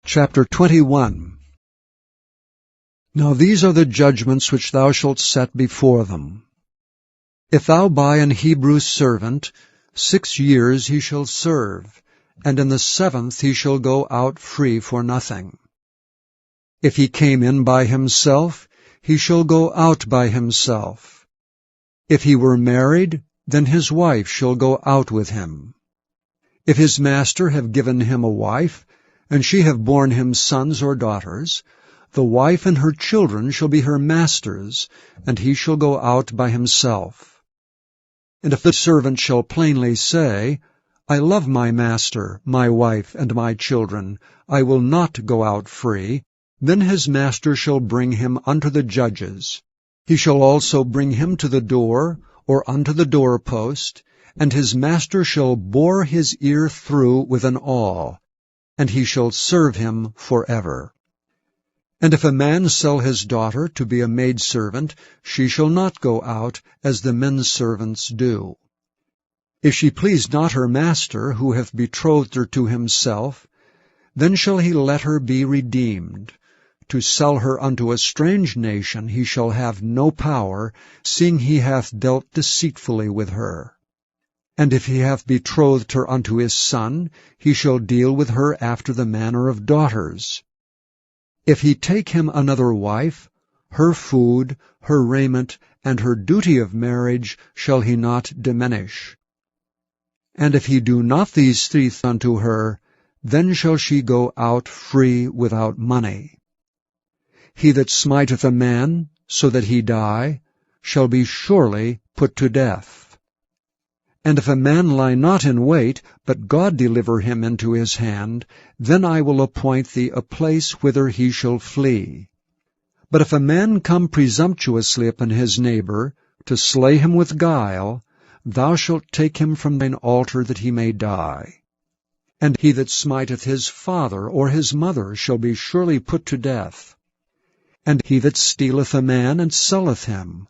Chapter 21. Now these are the judgments which thou shalt set before them. If thou buy an Hebrew servant, 6 years he shall serve, and in the 7th he shall go out free for nothing. If he came in by himself, he shall go out by himself. If he were married, then his wife shall go out with him. If his master have given him a wife, and she have borne him sons or daughters, the wife and her children shall be her master's, and he shall go out by himself. And if the servant shall plainly say, I love my master, my wife, and my children, I will not go out free, then his master shall bring him unto the judges. He shall also bring him to the door, or unto the doorpost, and his master shall bore his ear through with an awl, and he shall serve him forever. And if a man sell his daughter to be a maidservant, she shall not go out, as the men's servants do. If she please not her master, who hath betrothed her to himself, then shall he let her be redeemed. To sell her unto a strange nation he shall have no power, seeing he hath dealt deceitfully with her. And if he hath betrothed her unto his son, he shall deal with her after the manner of daughters. If he take him another wife, her food, her raiment, and her duty of marriage shall he not diminish. And if he do not these things unto her, then shall she go out free without money. He that smiteth a man, so that he die, shall be surely put to death. And if a man lie not in wait, but God deliver him into his hand, then I will appoint thee a place whither he shall flee. But if a man come presumptuously upon his neighbor, to slay him with guile, thou shalt take him from thine altar that he may die. And he that smiteth his father or his mother shall be surely put to death. And he that stealeth a man and selleth him,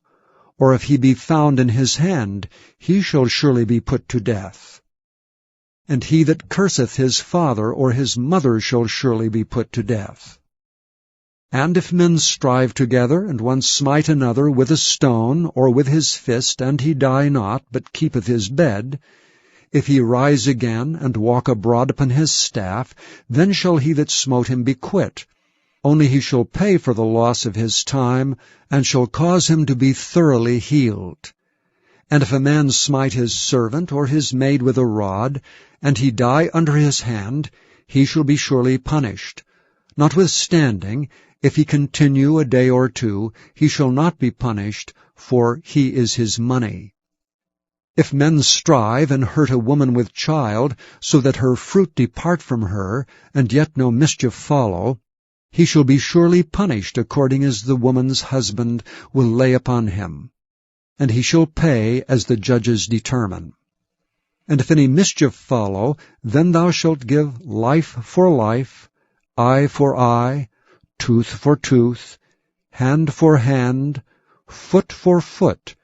or if he be found in his hand, he shall surely be put to death. And he that curseth his father or his mother shall surely be put to death. And if men strive together, and one smite another with a stone, or with his fist, and he die not, but keepeth his bed, if he rise again, and walk abroad upon his staff, then shall he that smote him be quit. Only he shall pay for the loss of his time, and shall cause him to be thoroughly healed. And if a man smite his servant or his maid with a rod, and he die under his hand, he shall be surely punished. Notwithstanding, if he continue a day or two, he shall not be punished, for he is his money. If men strive and hurt a woman with child, so that her fruit depart from her, and yet no mischief follow, he shall be surely punished according as the woman's husband will lay upon him, and he shall pay as the judges determine. And if any mischief follow, then thou shalt give life for life, eye for eye, tooth for tooth, hand for hand, foot for foot,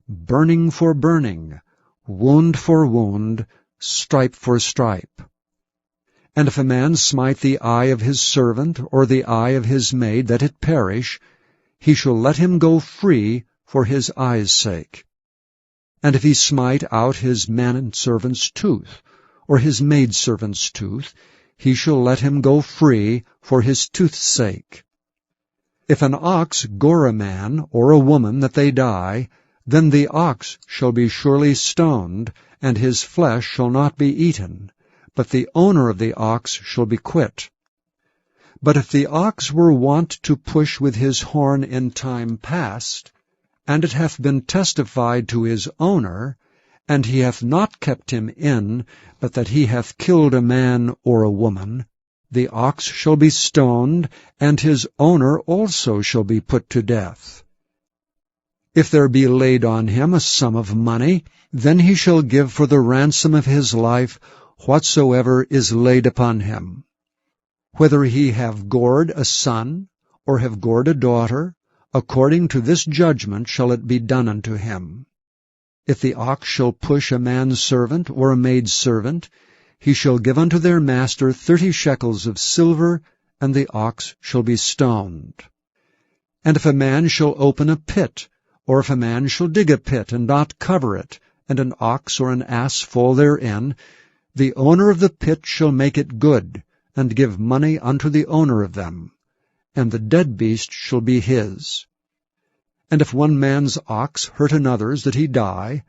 burning for burning, wound for wound, stripe for stripe. And if a man smite the eye of his servant, or the eye of his maid, that it perish, he shall let him go free for his eye's sake. And if he smite out his manservant's tooth, or his maidservant's tooth, he shall let him go free for his tooth's sake. If an ox gore a man or a woman that they die, then the ox shall be surely stoned, and his flesh shall not be eaten, but the owner of the ox shall be quit. But if the ox were wont to push with his horn in time past, and it hath been testified to his owner, and he hath not kept him in, but that he hath killed a man or a woman, the ox shall be stoned, and his owner also shall be put to death. If there be laid on him a sum of money, then he shall give for the ransom of his life whatsoever is laid upon him. Whether he have gored a son, or have gored a daughter, according to this judgment shall it be done unto him. If the ox shall push a man's servant or a maid's servant, he shall give unto their master 30 shekels of silver, and the ox shall be stoned. And if a man shall open a pit, or if a man shall dig a pit, and not cover it, and an ox or an ass fall therein, the owner of the pit shall make it good, and give money unto the owner of them, and the dead beast shall be his. And if one man's ox hurt another's, that he die,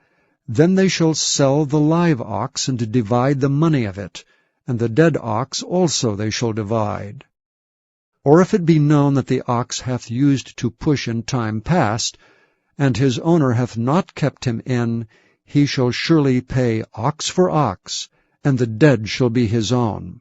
then they shall sell the live ox, and divide the money of it, and the dead ox also they shall divide. Or if it be known that the ox hath used to push in time past, and his owner hath not kept him in, he shall surely pay ox for ox, and the dead shall be his own.